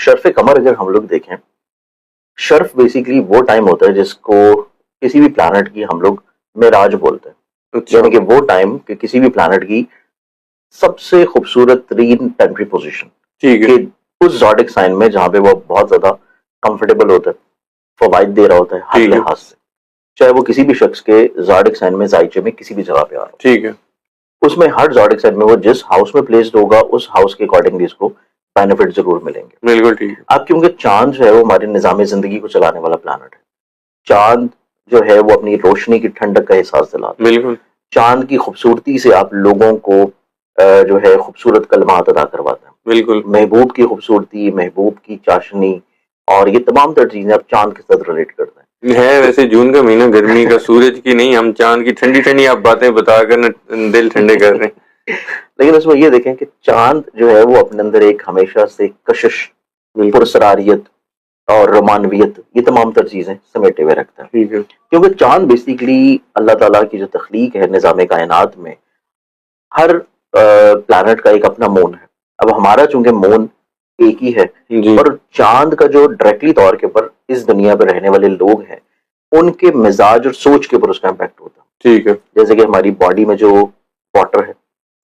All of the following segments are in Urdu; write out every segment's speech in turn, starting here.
شرف قمر اگر ہم لوگ دیکھیں، شرف بیسیکلی وہ ٹائم ہوتا ہے جس کو کسی بھی پلانٹ کی ہم لوگ معراج بولتے ہیں. یعنی کہ وہ ٹائم کہ کسی بھی پلانٹ کی سب سے خوبصورت ترین ٹیمپری پوزیشن کہ اس زوڈک سائن میں جہاں پہ وہ بہت زیادہ کمفرٹیبل ہوتا ہے، فوائد دے رہا ہوتا ہے ہر لحاظ سے، چاہے وہ کسی بھی شخص کے زوڈک سائن میں زائچے میں کسی بھی جگہ پہ آ رہا ہو. ٹھیک ہے، اس میں ہر زوڈک سائن میں وہ جس ہاؤس میں پلیسڈ ہوگا اس ہاؤس کے اکارڈنگلی اس کو بینیفٹ ضرور ملیں گے. بالکل ٹھیک ہے. اب کیونکہ چاند جو ہے وہ ہمارے نظام زندگی کو چلانے والا پلانٹ ہے، چاند جو ہے وہ اپنی روشنی کی ٹھنڈک کا احساس دلاتا ہے. بالکل. چاند کی خوبصورتی سے آپ لوگوں کو جو ہے خوبصورت کلمات ادا کرواتا ہے. بالکل. محبوب کی خوبصورتی، محبوب کی چاشنی اور یہ تمام تر چیزیں آپ چاند کے ساتھ ریلیٹ کرتے ہیں. ہے ویسے جون کا مہینہ گرمی کا، سورج کی نہیں، ہم چاند کی ٹھنڈی ٹھنڈی آپ باتیں بتا کر دل ٹھنڈے کر رہے ہیں. لیکن اس میں یہ دیکھیں کہ چاند جو ہے وہ اپنے اندر ایک ہمیشہ سے کشش، پرسراریت اور رومانویت، یہ تمام تر چیزیں سمیٹے ہوئے رکھتا ہے. کیونکہ چاند بیسیکلی اللہ تعالیٰ کی جو تخلیق ہے نظام کائنات میں، ہر پلانٹ کا ایک اپنا مون ہے. اب ہمارا چونکہ مون ایک ہی ہے، اور چاند کا جو ڈائریکٹلی طور کے اوپر اس دنیا پہ رہنے والے لوگ ہیں ان کے مزاج اور سوچ کے اوپر اس کا امپیکٹ ہوتا ہے. ٹھیک ہے. جیسے کہ ہماری باڈی میں جو واٹر ہے،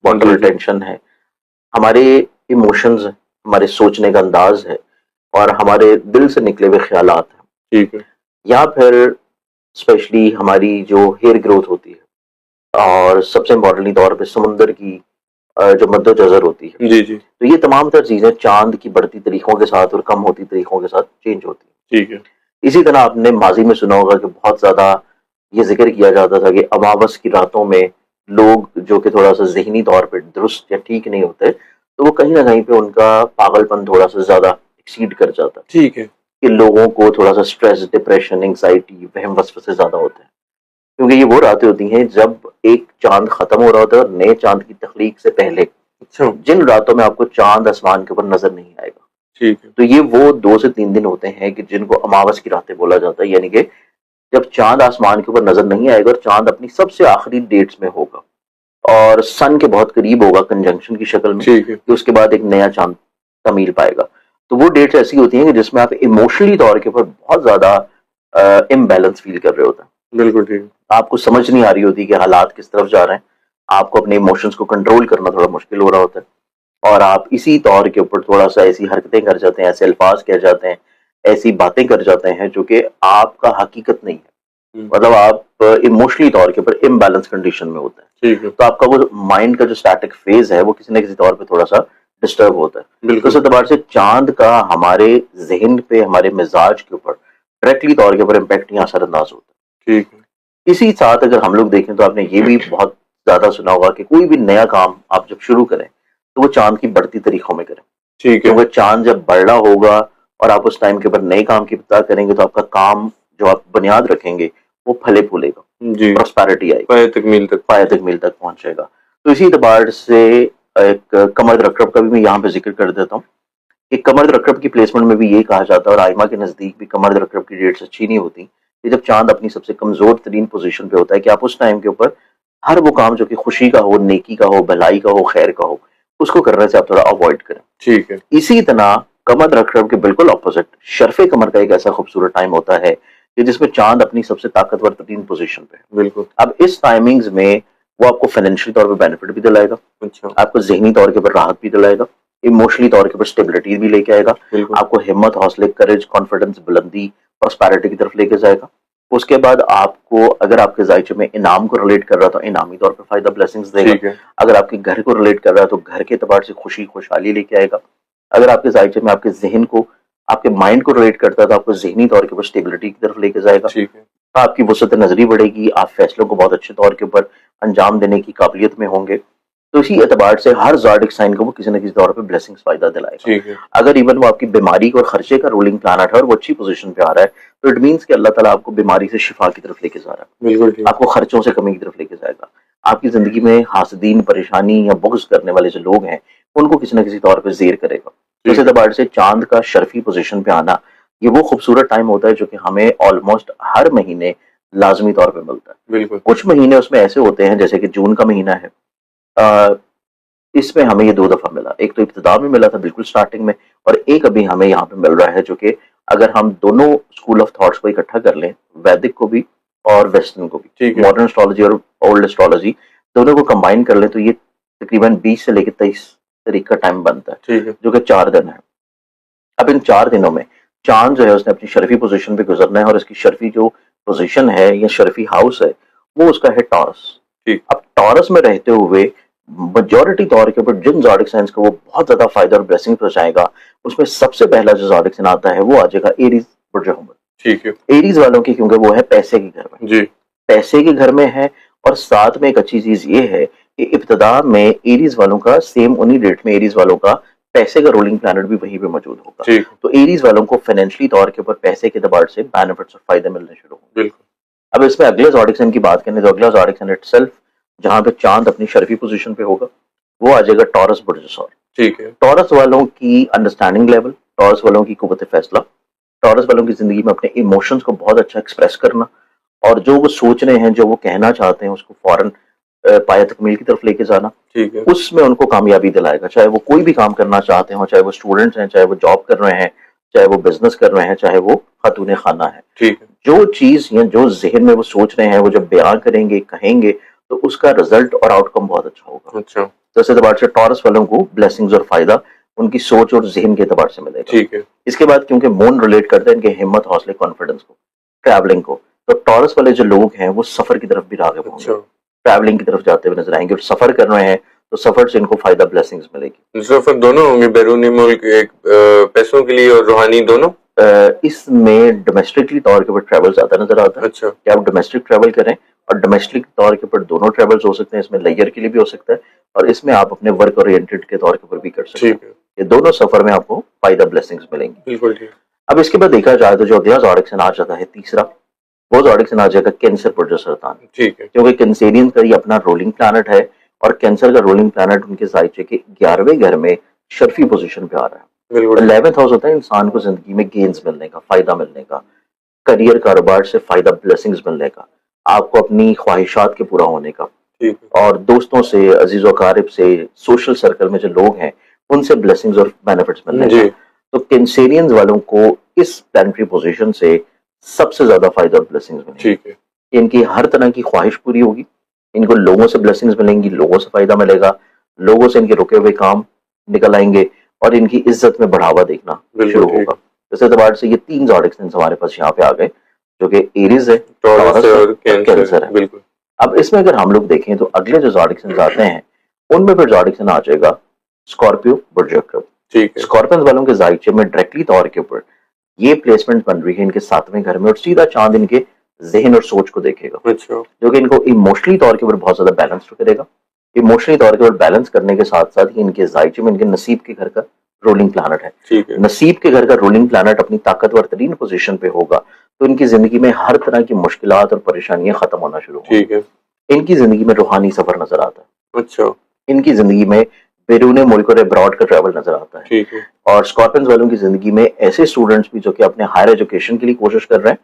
واٹر ریٹینشن ہے، ہمارے ایموشنز ہیں، ہمارے سوچنے کا انداز ہے، اور ہمارے دل سے نکلے ہوئے خیالات ہیں. ٹھیک ہے. یا پھر اسپیشلی ہماری جو ہیئر گروتھ ہوتی ہے، اور سب سے امپورٹنٹلی طور پہ سمندر کی جو مد و جزر ہوتی ہے. جی جی. تو یہ تمام تر چیزیں چاند کی بڑھتی تاریخوں کے ساتھ اور کم ہوتی تاریخوں کے ساتھ چینج ہوتی ہیں. ٹھیک ہے. اسی طرح آپ نے ماضی میں سنا ہوگا کہ بہت زیادہ یہ ذکر کیا جاتا تھا کہ اماوس کی راتوں میں لوگ جو کہ تھوڑا سا ذہنی طور پہ درست یا ٹھیک نہیں ہوتے، تو وہ کہیں نہ کہیں پہ ان کا پاگل پن تھوڑا سا زیادہ ایکسیڈ کر جاتا ہے. ٹھیک ہے. کہ لوگوں کو تھوڑا سا سٹریس، ڈپریشن، انگزائٹی، وہم وسوسے زیادہ ہوتے ہیں، کیونکہ یہ وہ راتیں ہوتی ہیں جب ایک چاند ختم ہو رہا ہوتا ہے اور نئے چاند کی تخلیق سے پہلے جن راتوں میں آپ کو چاند آسمان کے اوپر نظر نہیں آئے گا. ٹھیک ہے. تو یہ وہ 2 سے 3 دن ہوتے ہیں کہ جن کو اماوس کی راتیں بولا جاتا ہے. یعنی کہ جب چاند آسمان کے اوپر نظر نہیں آئے گا اور چاند اپنی سب سے آخری ڈیٹس میں ہوگا اور سن کے بہت قریب ہوگا کنجنکشن کی شکل میں، کہ اس کے بعد ایک نیا چاند تعمیل پائے گا. تو وہ ڈیٹس ایسی ہوتی ہیں کہ جس میں آپ ایموشنلی طور کے اوپر بہت زیادہ امبیلنس فیل کر رہے ہوتے ہیں. بالکل ٹھیک. آپ کو سمجھ نہیں آ رہی ہوتی کہ حالات کس طرف جا رہے ہیں، آپ کو اپنے ایموشنز کو کنٹرول کرنا تھوڑا مشکل ہو رہا ہوتا ہے، اور آپ اسی طور کے اوپر تھوڑا سا ایسی حرکتیں کر جاتے ہیں، ایسے الفاظ کہہ جاتے ہیں، ایسی باتیں کر جاتے ہیں جو کہ آپ کا حقیقت نہیں ہے. مطلب آپ ایموشنلی طور کے اوپر امبیلنس کنڈیشن میں ہوتے ہیں. تو آپ کا وہ مائنڈ کا جو اسٹیٹک فیز ہے وہ کسی نہ کسی طور پہ تھوڑا سا ڈسٹرب ہوتا ہے. اس اعتبار سے چاند کا ہمارے ذہن پہ، ہمارے مزاج کے اوپر ڈائریکٹلی طور کے اوپر امپیکٹ یہاں اثر انداز ہوتا ہے. ٹھیک ہے. اسی ساتھ اگر ہم لوگ دیکھیں تو آپ نے یہ بھی بہت زیادہ سنا ہوگا کہ کوئی بھی نیا کام آپ جب شروع کریں تو وہ چاند کی بڑھتی تاریخوں میں کریں. ٹھیک ہے. کیونکہ چاند جب بڑھ رہا ہوگا اور آپ اس ٹائم کے اوپر نئے کام کی ابتدا کریں گے تو آپ کا کام جو آپ بنیاد رکھیں گے وہ پھلے پھولے گا. جی. پراسپیرٹی آئے گی، پایہ تکمیل تک پہنچے گا. تو اسی اعتبار سے ایک قمر رکب کا بھی میں یہاں پہ ذکر کر دیتا ہوں کہ قمر رکب کی پلیسمنٹ میں بھی یہ کہا جاتا ہے، اور آئمہ کے نزدیک بھی قمر رکب کی ڈیٹس اچھی نہیں ہوتی کہ جب چاند اپنی سب سے کمزور ترین پوزیشن پہ ہوتا ہے، کہ آپ اس ٹائم کے اوپر ہر وہ کام جو کہ خوشی کا ہو، نیکی کا ہو، بھلائی کا ہو، خیر کا ہو، اس کو کرنے سے آپ تھوڑا اوائڈ کریں. ٹھیک ہے. اسی طرح قمر رکب کے بالکل اپوزٹ شرف قمر کا ایک ایسا خوبصورت ٹائم ہوتا ہے کہ جس میں چاند اپنی سب سے طاقتور ترین پوزیشن پہ ہے. بالکل. اب اس ٹائمنگز میں وہ آپ کو فائنینشیل طور پہ بینیفٹ بھی دلائے گا. اچھا. آپ کو ذہنی طور کے اوپر راحت بھی دلائے گا، ایموشنلی طور کے اوپر اسٹیبلٹی بھی لے کے آئے گا. آپ کو ہمت، حوصلے، کریج، کانفیڈنس، بلندی، پراسپیرٹی کی طرف لے کے جائے گا. اس کے بعد آپ کو اگر آپ کے ذائچے میں انعام کو ریلیٹ کر رہا تو انعامی طور پہ فائدہ بلیسنگز دے گا. اگر آپ کے گھر کو ریلیٹ کر رہا ہے تو گھر کے اعتبار سے خوشی خوشحالی لے کے آئے گا. اگر آپ کے ذائچے میں آپ کے ذہن کو، آپ کے مائنڈ کو ریلیٹ کرتا ہے تو آپ کو ذہنی طور کے اوپر اسٹیبلٹی کی طرف لے کے جائے گا. آپ کی وسعت نظری بڑھے گی، آپ فیصلوں کو بہت اچھے طور کے اوپر انجام دینے کی قابلیت میں ہوں گے. تو اسی اعتبار سے ہر زوڈک سائن کو وہ کسی نہ کسی طور پہ بلیسنگز فائدہ دلائے گا. اگر ایون وہ آپ کی بیماری کو اور خرچے کا رولنگ پلانٹ ہے اور وہ اچھی پوزیشن پہ آ رہا ہے تو اٹ مینس کہ اللہ تعالیٰ آپ کو بیماری سے شفا کی طرف لے کے جا رہا ہے. بالکل. آپ کو خرچوں سے کمی کی طرف لے کے جائے گا. آپ کی زندگی میں حاسدین، پریشانی یا بغض کرنے والے جو لوگ ہیں ان کو کسی نہ کسی طور پہ زیر کرے گا. اس اعتبار سے چاند کا شرفی پوزیشن پہ آنا یہ وہ خوبصورت ٹائم ہوتا ہے جو کہ ہمیں آلموسٹ ہر مہینے لازمی طور پہ ملتا ہے. بالکل. کچھ مہینے اس میں ایسے ہوتے ہیں جیسے کہ جون کا مہینہ ہے، اس میں ہمیں یہ 2 دفعہ ملا ایک تو ابتدا میں ملا تھا بالکل سٹارٹنگ میں, اور ایک ابھی ہمیں یہاں پہ مل رہا ہے جو کہ اگر ہم دونوں اسکول آف تھاٹس کو اکٹھا کر لیں, ویدک کو بھی اور ویسٹرن کو بھی, ماڈرن اسٹرالوجی اور اولڈ اسٹرالوجی دونوں کو کمبائن کر لیں, تو یہ تقریباً 20 سے لے کے 23 تاریخ کا ٹائم بنتا ہے, جو کہ 4 دن ہے. اب ان 4 دنوں میں چاند جو ہے اس نے اپنی شرفی پوزیشن پہ گزرنا ہے, اور اس کی شرفی جو پوزیشن ہے یا شرفی ہاؤس ہے وہ اس کا ہے ٹورس. اب ٹورس میں رہتے ہوئے میجورٹی طور کے اوپر جن زوڈک سائنس کو وہ بہت زیادہ فائدہ اور بلیسنگ پہنچائے گا, اس میں سب سے پہلا جو زوڈک سائن آتا ہے وہ آ جائے گا ایریز برج حمل. ٹھیک ہے, ایریز والوں کی کیونکہ وہ ہے پیسے کے گھر میں, جی پیسے کے گھر میں ہے, اور ساتھ میں ایک اچھی چیز یہ ہے کہ ابتدا میں ایریز والوں کا سیم انہی ڈیٹ میں ایریز والوں کا پیسے کا رولنگ پلانٹ بھی وہیں پہ موجود ہوگا, تو ایریز والوں کو فائنینشلی طور کے اوپر پیسے کے اعتبار سے بینیفٹس اور فائدے ملنے شروع ہوں. بالکل. اب اس میں اگلے زوڈک سائن کی بات کریں تو اگلا زوڈک سائن اٹ سیلف جہاں پہ چاند اپنی شرفی پوزیشن پہ ہوگا وہ آ جائے گا ٹورس برج سور. ٹھیک ہے, ٹورس والوں کی انڈرسٹینڈنگ لیول, ٹورس والوں کی قوت فیصلہ, ٹورس والوں کی زندگی میں اپنے ایموشنز کو بہت اچھا ایکسپریس کرنا, اور جو وہ سوچ رہے ہیں, جو وہ کہنا چاہتے ہیں, اس کو فوراً پایہ تکمیل کی طرف لے کے جانا. ٹھیک ہے, اس میں ان کو کامیابی دلائے گا, چاہے وہ کوئی بھی کام کرنا چاہتے ہوں, چاہے وہ اسٹوڈنٹس ہیں, چاہے وہ جاب کر رہے ہیں, چاہے وہ بزنس کر رہے ہیں, چاہے وہ خاتون خانہ ہے. ٹھیک ہے, جو چیز یا جو ذہن میں وہ سوچ رہے ہیں وہ جب بیان کریں گے, کہیں گے, تو اس کا رزلٹ اور آؤٹ کم بہت اچھا ہوگا. اچھا, تو اس اعتبار سے ٹورس والوں کو بلیسنگز اور فائدہ ان کی سوچ اور ذہن کے اعتبار سے ملے گا. ٹھیک ہے, اس کے بعد کیونکہ مون ریلیٹ کرتے ہیں ان کے ہمت, حوصلے, کانفیڈنس کو, ٹریولنگ کو, تو ٹورس والے جو لوگ ہیں وہ سفر کی طرف بھی راغب ہوں گے, ٹریولنگ کی طرف جاتے ہوئے نظر آئیں گے, اور سفر کر رہے ہیں تو سفر سے ان کو فائدہ بلیسنگز ملے گی. سفر دونوں ہوں گے, بیرونی ملک پیسوں کے لیے اور روحانی دونوں. اس میں ڈومیسٹکلی طور کے اوپر ٹریول زیادہ نظر آتا ہے. اچھا, کہ آپ ڈومیسٹک ٹریول کریں, اور ڈومیسٹک طور کے اوپر دونوں ٹریولز ہو سکتے ہیں, اس میں لیئر کے لیے بھی ہو سکتا ہے, اور اس میں آپ اپنے ورک اورینٹڈ کے طور کے اوپر بھی کر سکتے ہیں. یہ دونوں سفر میں آپ کو فائدہ بلیسنگز ملیں گی. بالکل ٹھیک. اب اس کے بعد دیکھا جائے تو جو اگلا زوڈک سائن آ جاتا ہے تیسرا, وہ زوڈک سائن آ جائے گا کینسر برج سرطان. ٹھیک ہے, کیونکہ کینسرین کا یہ اپنا رولنگ پلانٹ ہے, اور کینسر کا رولنگ پلانٹ ان کے زائچے کے 11ویں گھر میں شرفی پوزیشن پہ آ رہا ہے. 11th ہاؤس ہوتا ہے انسان کو زندگی میں گینز ملنے کا, فائدہ ملنے کا, کریئر کاروبار سے فائدہ بلیسنگز ملنے کا, آپ کو اپنی خواہشات کے پورا ہونے کا, اور دوستوں سے, عزیز و اقارب سے, سوشل سرکل میں جو لوگ ہیں ان سے بلیسنگز اور بینیفٹس ملنے کا. تو کینسیرینز والوں کو اس پلانٹری پوزیشن سے سب سے زیادہ فائدہ اور بلیسنگز ملیں گی. ان کی ہر طرح کی خواہش پوری ہوگی, ان کو لوگوں سے بلیسنگز ملیں گی, لوگوں سے فائدہ ملے گا, لوگوں سے ان کے رکے ہوئے کام نکل آئیں گے, اور ان کی عزت میں بڑھاوا دیکھنا شروع ہوگا. اس اعتبار سے یہ 3 زوڈک سائنس ہمارے پاس یہاں پہ آ گئے, جو کہ ایریز ہے, ٹورس اور کینسر ہے. بالکل. اب اس میں اگر ہم لوگ دیکھیں تو اگلے جو زوڈک سائنس آتے ہیں ان میں پھر زوڈک سائن آ جائے گا اسکارپیو برج عقرب. اسکارپینز والوں کے زائچے میں ڈائریکٹلی طور کے اوپر یہ پلیسمنٹ بن رہی ہے ان کے 7ویں گھر میں, اور سیدھا چاند ان کے ذہن اور سوچ کو دیکھے گا, جو کہ ان کو ایموشنلی طور کے اوپر بہت زیادہ بیلنس کرے گا. ایموشنلی طور کے اوپر بیلنس کرنے کے ساتھ ساتھ ہی ان کے زائچے میں ان کے نصیب کے گھر کا رولنگ پلانٹ ہے. نصیب کے گھر کا رولنگ پلانٹ اپنی طاقتور ترین پوزیشن پہ ہوگا, تو ان کی زندگی میں ہر طرح کی مشکلات اور پریشانیاں ختم ہونا شروع ہوں. ان کی زندگی میں روحانی سفر نظر آتا ہے. اچھا, ان کی زندگی میں بیرون ملک اور ابراڈ کا ٹریول نظر آتا ہے. اور اسکارپینز والوں کی زندگی میں ایسے اسٹوڈنٹس بھی جو کہ اپنے ہائر ایجوکیشن کے لیے کوشش کر رہے ہیں,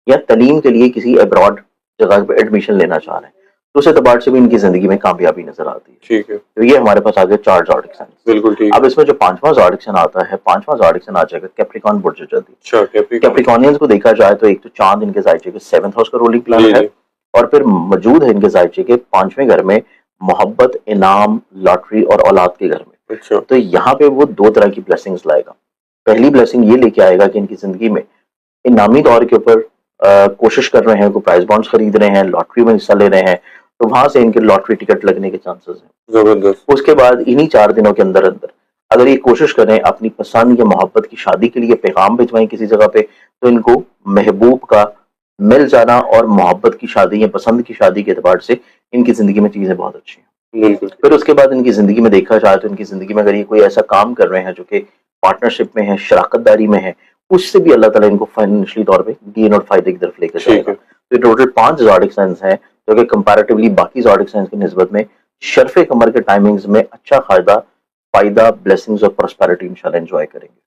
یا تعلیم کے لیے کسی ابراڈ جگہ پہ ایڈمیشن لینا چاہ رہے ہیں, تو اس اعتبار سے بھی ان کی زندگی میں کامیابی نظر آتی ہے. ٹھیک ہے, تو یہ ہمارے پاس آگے 4 زوڈک سائن. بالکل ٹھیک. اب اس میں جو 5واں زوڈک سائن آتا ہے, 5واں زوڈک سائن آ جائے گا کیپریکارن برج جدی. کیپریکارنینز کو دیکھا جائے تو ایک تو چاند ان کے زائچے کے 7th ہاؤس کا رولنگ پلانٹ ہے, اور پھر موجود ہے ان کے زائچے کے 5ویں گھر میں محبت, انعام, لاٹری اور اولاد کے گھر میں. تو یہاں پہ وہ 2 طرح کی بلیسنگز لائے گا. پہلی بلیسنگ یہ لے کے آئے گا کہ ان کی زندگی میں انعامی طور کے اوپر کوشش کر رہے ہیں, کوئی پرائز بانڈز خرید رہے ہیں, لاٹری میں حصہ لے رہے ہیں, تو وہاں سے ان کے لاٹری ٹکٹ لگنے کے چانسز ہیں. زبردست. اس کے بعد انہی 4 دنوں کے اندر اگر یہ کوشش کریں اپنی پسند یا محبت کی شادی کے لیے پیغام بھجوائیں کسی جگہ پہ, تو ان کو محبوب کا مل جانا اور محبت کی شادی یا پسند کی شادی کے اعتبار سے ان کی زندگی میں چیزیں بہت اچھی ہیں. پھر اس کے بعد ان کی زندگی میں دیکھا جائے تو ان کی زندگی میں اگر یہ کوئی ایسا کام کر رہے ہیں جو کہ پارٹنرشپ میں ہے, شراکت داری میں ہے, اس سے بھی اللہ تعالیٰ ان کو فائنینشلی طور پہ گین اور فائدے کی طرف لے کر جائے گا. تو ٹوٹل 5 زوڈک سائنس ہیں جو کہ کمپیریٹیولی باقی زوڈک سائنس کی نسبت میں شرف قمر کے ٹائمنگز میں اچھا فائدہ, بلیسنگز اور پراسپیرٹی انشاءاللہ انجوائے کریں گے.